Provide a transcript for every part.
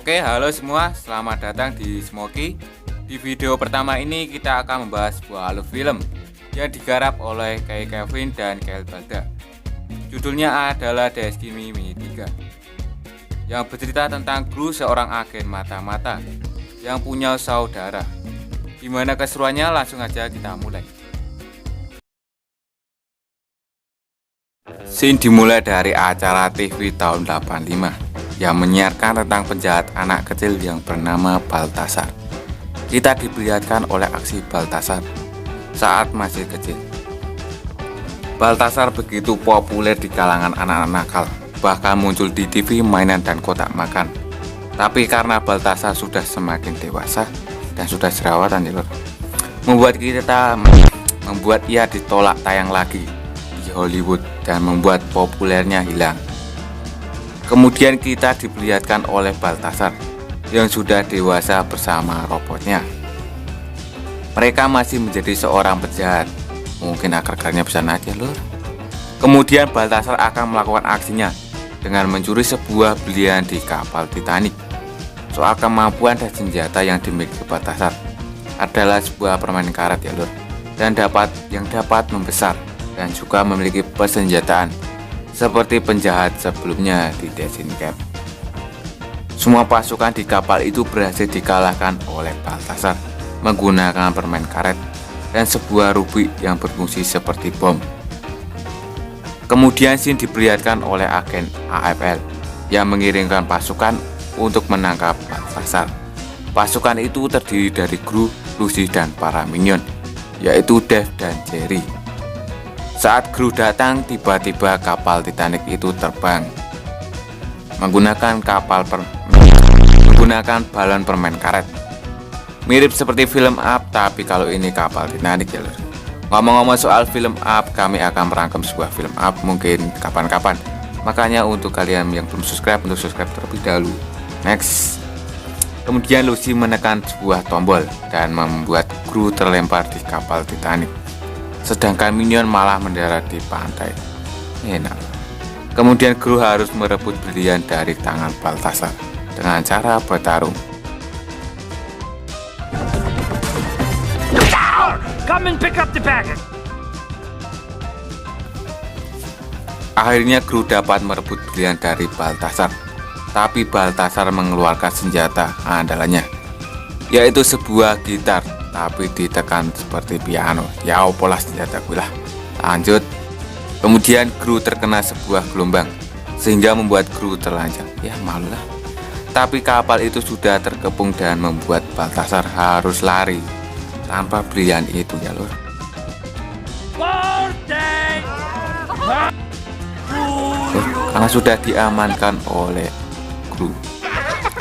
Oke, halo semua, selamat datang di Smoky. Di video pertama ini kita akan membahas sebuah alur film yang digarap oleh Kai Kevin dan Kel Balda. Judulnya adalah Destiny Mi 3, yang bercerita tentang kru seorang agen mata-mata yang punya saudara. Gimana keseruannya? Langsung aja kita mulai. Scene dimulai dari acara TV tahun 85 yang menyiarkan tentang penjahat anak kecil yang bernama Baltasar. Kita diperlihatkan oleh aksi Baltasar saat masih kecil. Baltasar begitu populer di kalangan anak-anak nakal, bahkan muncul di TV, mainan, dan kotak makan. Tapi karena Baltasar sudah semakin dewasa dan sudah jerawatan, membuat ia ditolak tayang lagi di Hollywood dan membuat populernya hilang. Kemudian kita diperlihatkan oleh Baltasar yang sudah dewasa bersama robotnya. Mereka masih menjadi seorang penjahat, mungkin akar-akarnya bisa naik ya lur. Kemudian Baltasar akan melakukan aksinya dengan mencuri sebuah belian di kapal Titanic. Soal kemampuan dan senjata yang dimiliki Baltasar adalah sebuah permen karet ya lur, dan yang dapat membesar dan juga memiliki persenjataan seperti penjahat sebelumnya di Destiny Camp. Semua pasukan di kapal itu berhasil dikalahkan oleh Baltasar menggunakan permen karet dan sebuah rubik yang berfungsi seperti bom. Kemudian scene diperlihatkan oleh agen AFL yang mengirimkan pasukan untuk menangkap Baltasar. Pasukan itu terdiri dari Gru, Lucy, dan para minion, yaitu Dave dan Jerry. Saat Gru datang, tiba-tiba kapal Titanic itu terbang menggunakan balon permen karet. Mirip seperti film Up, tapi kalau ini kapal Titanic ya lur. Ngomong-ngomong soal film Up, kami akan merangkum sebuah film Up mungkin kapan-kapan. Makanya untuk kalian yang belum subscribe, untuk subscribe terlebih dahulu. Next. Kemudian Lucy menekan sebuah tombol dan membuat Gru terlempar di kapal Titanic, sedangkan minion malah mendarat di pantai. Enak. Kemudian Gru harus merebut berlian dari tangan Baltasar dengan cara bertarung. Come and pick up the packet. Akhirnya Gru dapat merebut berlian dari Baltasar, tapi Baltasar mengeluarkan senjata andalannya, yaitu sebuah gitar, tapi ditekan seperti piano. Ya opolah senjata gue lah. Lanjut. Kemudian Gru terkena sebuah gelombang sehingga membuat Gru terlanjang. Ya malu lah. Tapi kapal itu sudah terkepung dan membuat Baltasar harus lari tanpa berlian itu ya lur. Karena sudah diamankan oleh Gru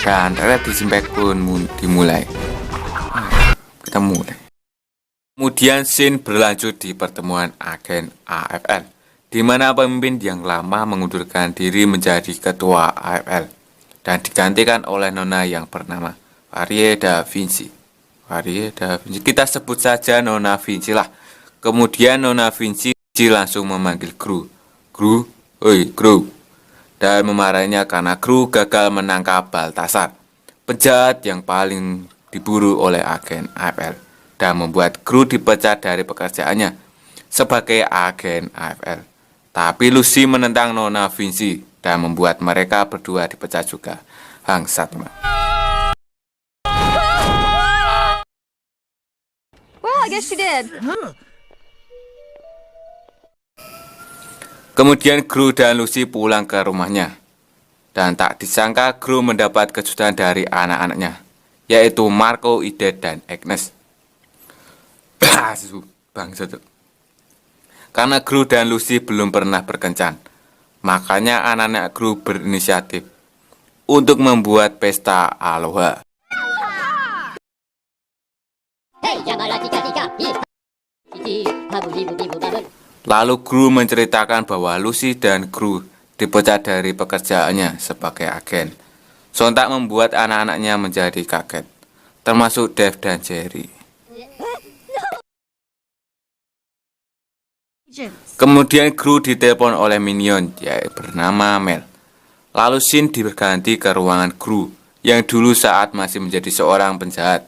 dan revisi pun dimulai. Kita mulai. Kemudian scene berlanjut di pertemuan agen AFL, di mana pemimpin yang lama mengundurkan diri menjadi ketua AFL dan digantikan oleh nona yang bernama Varie Da Vinci. Kita sebut saja Nona Vinci lah. Kemudian Nona Vinci langsung memanggil Gru, dan memarahinya karena Gru gagal menangkap Baltasar, penjahat yang paling diburu oleh agen AFL, dan membuat Gru dipecat dari pekerjaannya sebagai agen AFL. Tapi Lucy menentang Nona Vinci dan membuat mereka berdua dipecat juga. Bangsat, Mbak. Well, I guess she did. Kemudian Gru dan Lucy pulang ke rumahnya, dan tak disangka Gru mendapat kejutan dari anak-anaknya, yaitu Marco, Ide, dan Agnes. Bangsat. Karena Gru dan Lucy belum pernah berkencan, makanya anak-anak Gru berinisiatif untuk membuat pesta Aloha. Lalu Gru menceritakan bahwa Lucy dan Gru dipecat dari pekerjaannya sebagai agen. Sontak membuat anak-anaknya menjadi kaget, termasuk Dave dan Jerry. Kemudian Gru ditelepon oleh minion, yaitu bernama Mel. Lalu scene diganti ke ruangan Gru yang dulu saat masih menjadi seorang penjahat.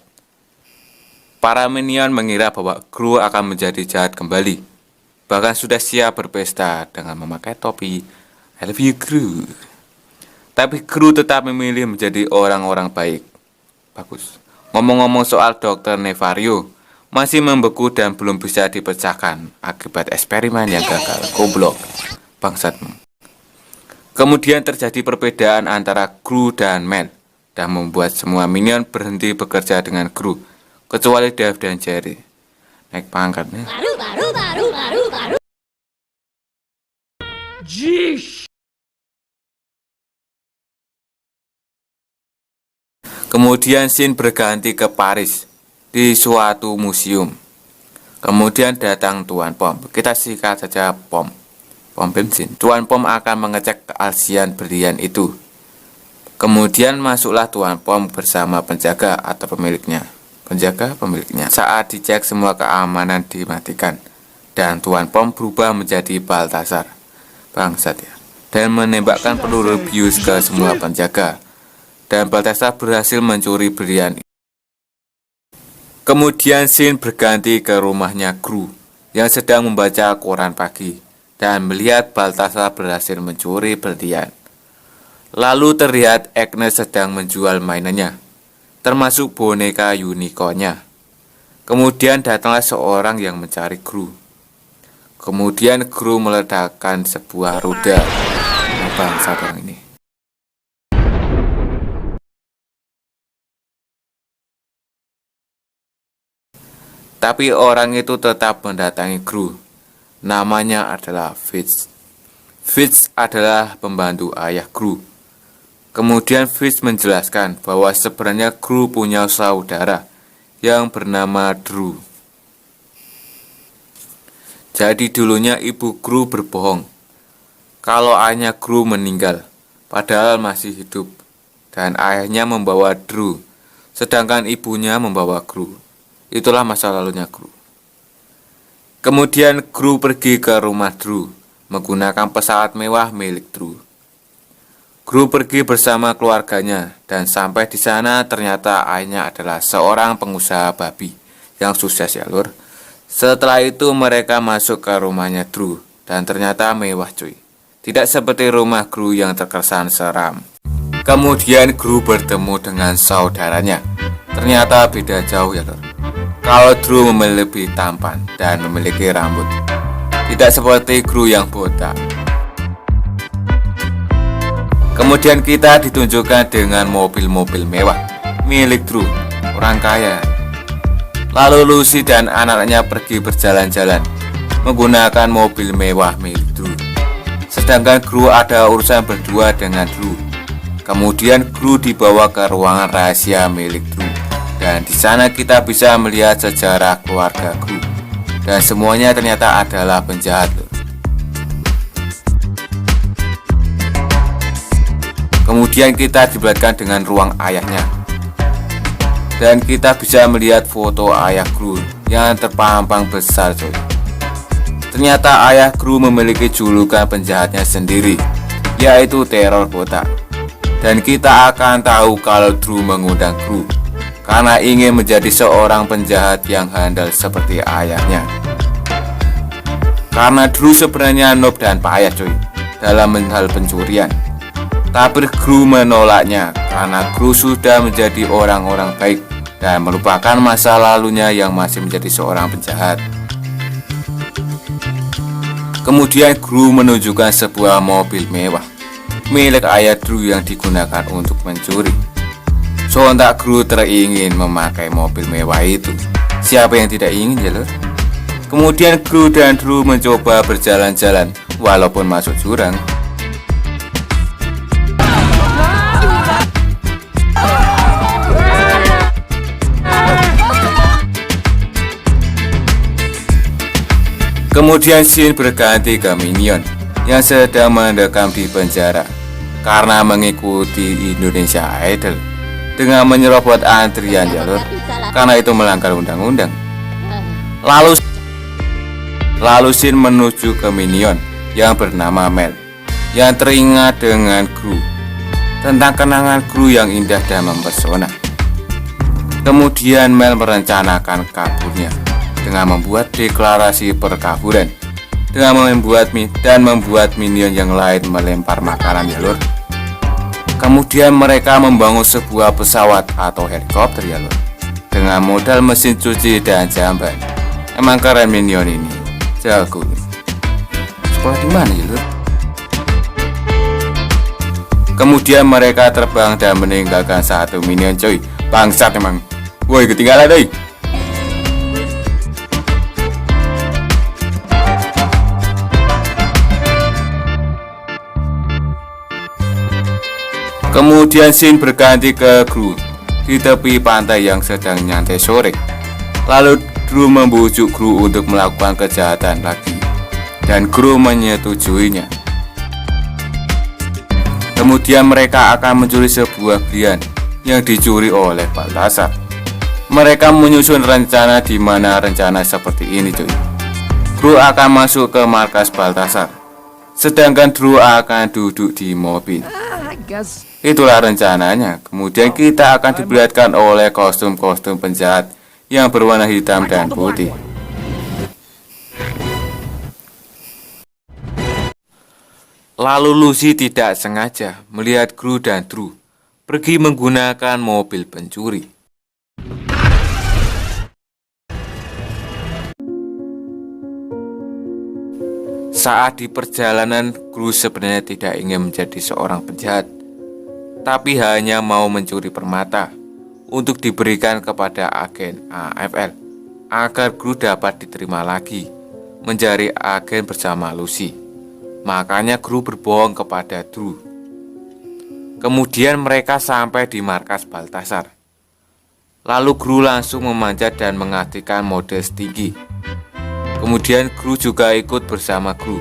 Para minion mengira bahwa Gru akan menjadi jahat kembali. Bahkan sudah siap berpesta dengan memakai topi I love you Gru. Tapi Gru tetap memilih menjadi orang-orang baik. Bagus. Ngomong-ngomong soal Dr. Nefario, masih membeku dan belum bisa dipecahkan akibat eksperimen yang gagal. Goblok. Bangsatmu. Kemudian terjadi perbedaan antara Gru dan Mel dan membuat semua minion berhenti bekerja dengan Gru, kecuali Dave dan Jerry. Naik pangkatnya. Jeez. Kemudian scene berganti ke Paris di suatu museum. Kemudian datang Tuan Pom. Kita singkat saja Pom. Pom bensin. Tuan Pom akan mengecek keaslian berlian itu. Kemudian masuklah Tuan Pom bersama penjaga atau pemiliknya. Penjaga pemiliknya. Saat dicek semua keamanan dimatikan dan Tuan Pom berubah menjadi Baltasar. Bangsat ya. Dan menembakkan peluru bius ke semua penjaga. Dan Baltasar berhasil mencuri berlian. Kemudian scene berganti ke rumahnya Gru yang sedang membaca koran pagi dan melihat Baltasar berhasil mencuri berlian. Lalu terlihat Agnes sedang menjual mainannya, termasuk boneka unicornnya. Kemudian datanglah seorang yang mencari Gru. Kemudian Gru meledakkan sebuah roda. Bangsat orang ini. Tapi orang itu tetap mendatangi Gru. Namanya adalah Fitz. Fitz adalah pembantu ayah Gru. Kemudian Fitz menjelaskan bahwa sebenarnya Gru punya saudara yang bernama Drew. Jadi dulunya ibu Gru berbohong kalau ayahnya Gru meninggal, padahal masih hidup. Dan ayahnya membawa Drew, sedangkan ibunya membawa Gru. Itulah masa lalunya Gru. Kemudian Gru pergi ke rumah Drew menggunakan pesawat mewah milik Drew. Gru pergi bersama keluarganya dan sampai di sana ternyata ayahnya adalah seorang pengusaha babi yang sukses ya lur. Setelah itu mereka masuk ke rumahnya Drew dan ternyata mewah cuy. Tidak seperti rumah Gru yang terkesan seram. Kemudian Gru bertemu dengan saudaranya. Ternyata beda jauh ya lur. Kalau Drew memiliki lebih tampan dan memiliki rambut, tidak seperti Gru yang botak. Kemudian kita ditunjukkan dengan mobil-mobil mewah milik Drew, orang kaya. Lalu Lucy dan anak-anaknya pergi berjalan-jalan menggunakan mobil mewah milik Drew. Sedangkan Gru ada urusan berdua dengan Drew. Kemudian Gru dibawa ke ruangan rahasia milik Drew. Dan di sana kita bisa melihat sejarah keluarga Gru. Dan semuanya ternyata adalah penjahat. Kemudian kita diperlihatkan dengan ruang ayahnya. Dan kita bisa melihat foto ayah Gru yang terpampang besar coy. Ternyata ayah Gru memiliki julukan penjahatnya sendiri, yaitu teror botak. Dan kita akan tahu kalau Drew mengundang Gru karena ingin menjadi seorang penjahat yang handal seperti ayahnya. Karena Drew sebenarnya noob dan payah coy dalam hal pencurian. Tapi Gru menolaknya karena Gru sudah menjadi orang-orang baik dan melupakan masa lalunya yang masih menjadi seorang penjahat. Kemudian Gru menunjukkan sebuah mobil mewah milik ayah Drew yang digunakan untuk mencuri. Sontak Gru teringin memakai mobil mewah itu. Siapa yang tidak ingin ya lor? Kemudian Gru dan Drew mencoba berjalan-jalan walaupun masuk jurang. Kemudian scene berganti ke minion yang sedang mendekam di penjara karena mengikuti Indonesia Idol dengan menyerobot antrian jalur karena itu melanggar undang-undang. Lalu scene menuju ke minion yang bernama Mel yang teringat dengan Gru. tentang kenangan Gru yang indah dan mempesona. Kemudian Mel merencanakan kaburnya dengan membuat deklarasi perkaburan, dengan membuat minion yang lain melempar makanan ya lur. Kemudian mereka membangun sebuah pesawat atau helikopter ya lur, dengan modal mesin cuci dan jamban. Emang keren minion ini, jago nih. Sekolah di mana ya lur? Kemudian mereka terbang dan meninggalkan satu minion coy. Bangsat emang. Woi ketinggalan deh. Kemudian scene berganti ke Gru di tepi pantai yang sedang nyantai sore. Lalu Gru membujuk Gru untuk melakukan kejahatan lagi, dan Gru menyetujuinya. Kemudian mereka akan mencuri sebuah berlian yang dicuri oleh Baltasar. Mereka menyusun rencana di mana rencana seperti ini cuy. Gru akan masuk ke markas Baltasar, sedangkan Drew akan duduk di mobil. Itulah rencananya. Kemudian kita akan diperlihatkan oleh kostum-kostum penjahat yang berwarna hitam dan putih. Lalu Lucy tidak sengaja melihat Gru dan Drew pergi menggunakan mobil pencuri. Saat di perjalanan, Gru sebenarnya tidak ingin menjadi seorang penjahat, tapi hanya mau mencuri permata untuk diberikan kepada agen AFL agar Gru dapat diterima lagi menjadi agen bersama Lucy. Makanya Gru berbohong kepada Drew. Kemudian mereka sampai di markas Baltasar. Lalu Gru langsung memanjat dan mengasihkan mode setinggi. Kemudian Gru juga ikut bersama Gru,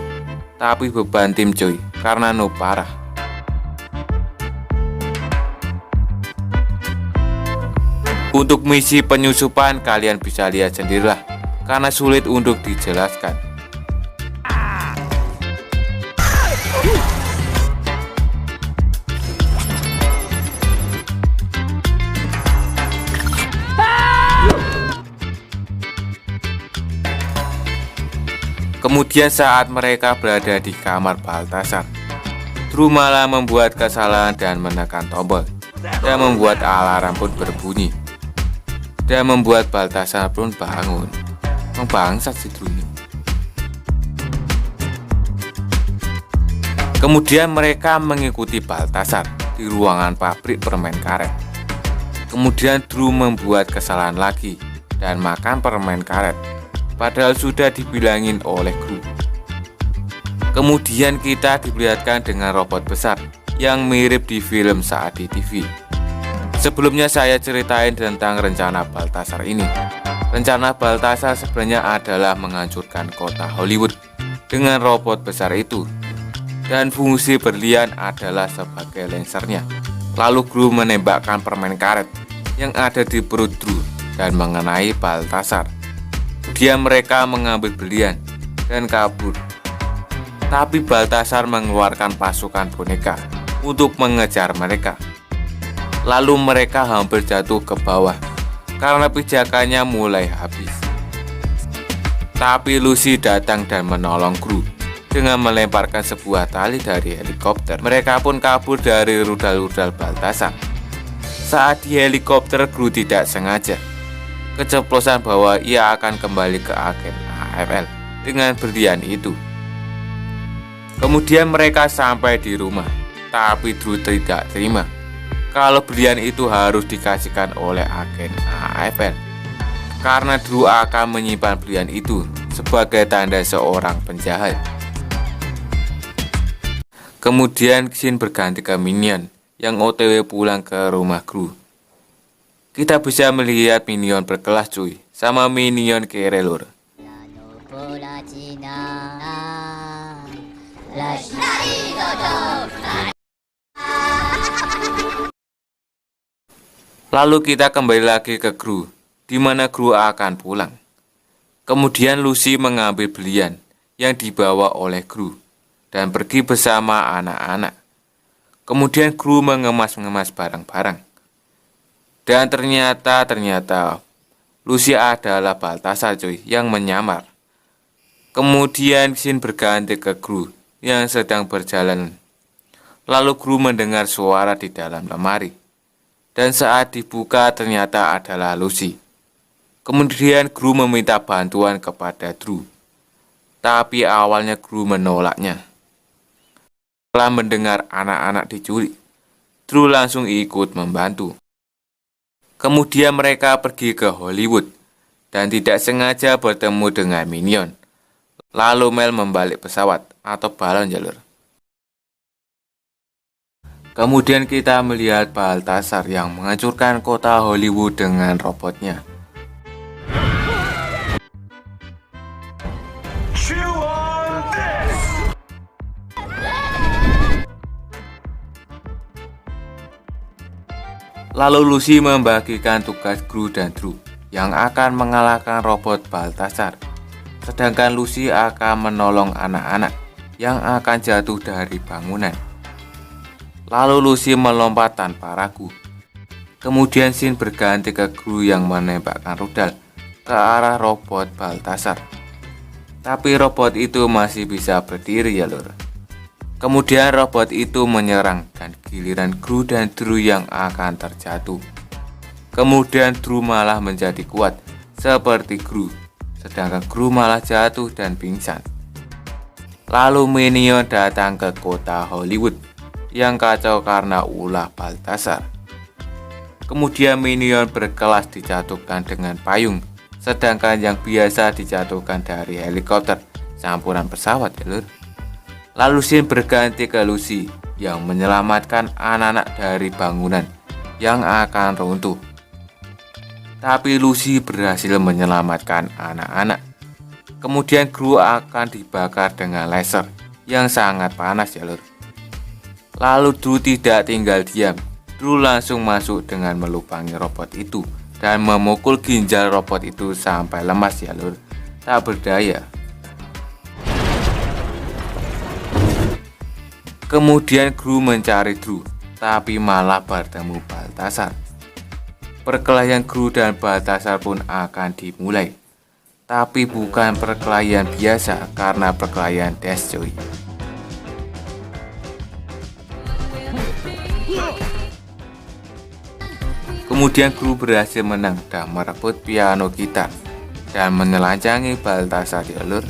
tapi beban tim coy, karena noob parah. Untuk misi penyusupan kalian bisa lihat sendirilah, karena sulit untuk dijelaskan. Kemudian saat mereka berada di kamar Baltasar, Drew malah membuat kesalahan dan menekan tombol, dan membuat alarm pun berbunyi, dan membuat Baltasar pun bangun. Bangsat si Drew ini. Kemudian mereka mengikuti Baltasar di ruangan pabrik permen karet. Kemudian Drew membuat kesalahan lagi dan makan permen karet, padahal sudah dibilangin oleh Gru. Kemudian kita diperlihatkan dengan robot besar yang mirip di film saat di TV. Sebelumnya saya ceritain tentang rencana Baltasar ini. Rencana Baltasar sebenarnya adalah menghancurkan kota Hollywood dengan robot besar itu, dan fungsi berlian adalah sebagai lensernya. Lalu Gru menembakkan permen karet yang ada di perut Drew dan mengenai Baltasar. Kemudian mereka mengambil berlian dan kabur. Tapi Baltasar mengeluarkan pasukan boneka untuk mengejar mereka. Lalu mereka hampir jatuh ke bawah karena pijakannya mulai habis. Tapi Lucy datang dan menolong Gru dengan melemparkan sebuah tali dari helikopter. Mereka pun kabur dari rudal-rudal Baltasar. Saat di helikopter, Gru tidak sengaja keceplosan bahwa ia akan kembali ke agen AFL dengan berlian itu. Kemudian mereka sampai di rumah, tapi Drew tidak terima kalau berlian itu harus dikasihkan oleh agen AFL, karena Drew akan menyimpan berlian itu sebagai tanda seorang penjahat. Kemudian scene berganti ke Minion yang OTW pulang ke rumah Gru. Kita bisa melihat Minion berkelas cuy, sama Minion kere lur. Lalu kita kembali lagi ke Gru, di mana Gru akan pulang. Kemudian Lucy mengambil berlian yang dibawa oleh Gru dan pergi bersama anak-anak. Kemudian kru mengemas-ngemas barang-barang. Dan ternyata Lucy adalah Baltasar cuy yang menyamar. Kemudian Sin berganti ke kru yang sedang berjalan. Lalu kru mendengar suara di dalam lemari. Dan saat dibuka ternyata adalah Lucy. Kemudian kru meminta bantuan kepada Drew. Tapi awalnya kru menolaknya. Setelah mendengar anak-anak diculik, Drew langsung ikut membantu. Kemudian mereka pergi ke Hollywood dan tidak sengaja bertemu dengan Minion. Lalu Mel membalik pesawat atau balon jalur. Kemudian kita melihat Baltasar yang menghancurkan kota Hollywood dengan robotnya. Chew on this! Lalu Lucy membagikan tugas kru dan Drew yang akan mengalahkan robot Baltasar. Sedangkan Lucy akan menolong anak-anak yang akan jatuh dari bangunan. Lalu Lucy melompat tanpa ragu. Kemudian Sin berganti ke kru yang menembakkan rudal ke arah robot Baltasar. Tapi robot itu masih bisa berdiri ya lur. Kemudian robot itu menyerang dan giliran kru dan Drew yang akan terjatuh. Kemudian Drew malah menjadi kuat seperti kru, sedangkan kru malah jatuh dan pingsan. Lalu Minion datang ke kota Hollywood yang kacau karena ulah Baltasar. Kemudian Minion berkelas dijatuhkan dengan payung, sedangkan yang biasa dijatuhkan dari helikopter campuran pesawat ya lur. Lalu Sin berganti ke Lucy yang menyelamatkan anak-anak dari bangunan yang akan runtuh. Tapi Lucy berhasil menyelamatkan anak-anak. Kemudian kru akan dibakar dengan laser yang sangat panas ya lur. Lalu Drew tidak tinggal diam. Drew langsung masuk dengan melubangi robot itu dan memukul ginjal robot itu sampai lemas ya lur. Tak berdaya. Kemudian kru mencari Drew, tapi malah bertemu Baltasar. Perkelahian kru dan Baltasar pun akan dimulai. Tapi bukan perkelahian biasa karena perkelahian Dash cuy. Kemudian kru berhasil menang dan merebut piano gitar dan menelanjangi Baltasar di alur.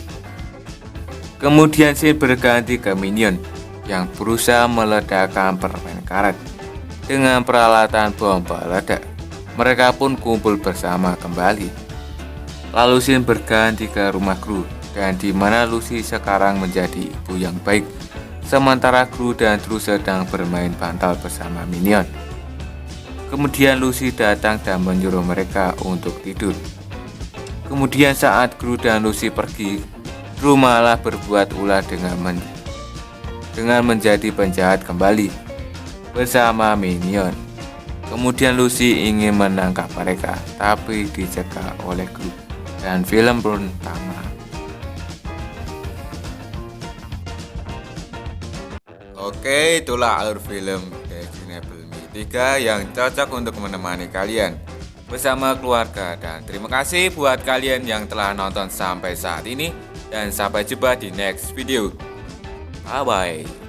Kemudian Sin berganti ke Minion yang berusaha meledakkan permen karet dengan peralatan bom peledak. Mereka pun kumpul bersama kembali. Lalu Sin berganti ke rumah kru dan di mana Lucy sekarang menjadi ibu yang baik, sementara kru dan Drew sedang bermain bantal bersama Minion. Kemudian Lucy datang dan menyuruh mereka untuk tidur. Kemudian saat kru dan Lucy pergi, Drew malah berbuat ulah dengan menjadi penjahat kembali bersama Minion. Kemudian Lucy ingin menangkap mereka, tapi dicegah oleh kru dan film pun tamat. Oke, itulah alur film Despicable Me 3 yang cocok untuk menemani kalian bersama keluarga. Dan terima kasih buat kalian yang telah nonton sampai saat ini, dan sampai jumpa di next video. Bye bye.